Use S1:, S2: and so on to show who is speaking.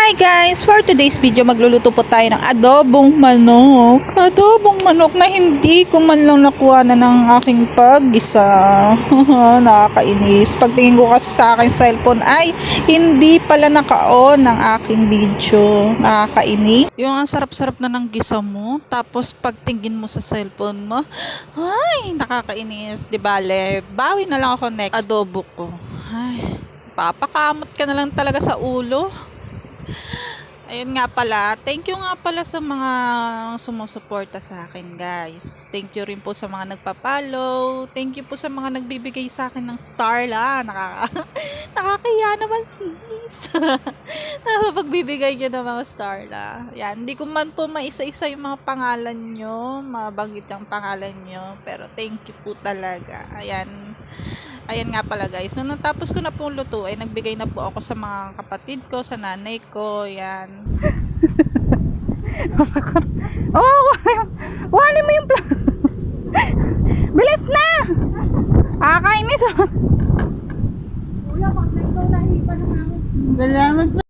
S1: Hi guys! For today's video, magluluto po tayo ng adobong manok. Adobong manok na hindi ko man lang nakuha na ng aking paggisa. Nakakainis. Pagtingin ko kasi sa aking cellphone ay hindi pala naka-on ng aking video. Nakakainis. Yung ang sarap-sarap na ng gisa mo, tapos pagtingin mo sa cellphone mo, ay, nakakainis. Di bale, bawi na lang ako next adobo ko. Ay, papakamot ka na lang talaga sa ulo. Ayun nga pala, thank you nga pala sa mga sumusuporta sa akin guys. Thank you rin po sa mga nagpa-follow. Thank you po sa mga nagbibigay sa akin ng star la. Nakakaya naman sis. Pagbibigay nyo ng mga star la. Yan, hindi ko man po maisa-isa yung mga pangalan nyo, mabanggit yung pangalan nyo. Pero thank you po talaga. Ayan nga pala guys, nung natapos ko na pong luto ay nagbigay na po ako sa mga kapatid ko, sa nanay ko, yan.
S2: Oh, wali mo yung bilis na! Akainis.
S3: Kuya, pag na ikaw nahipa ng hangin.
S2: Salamat.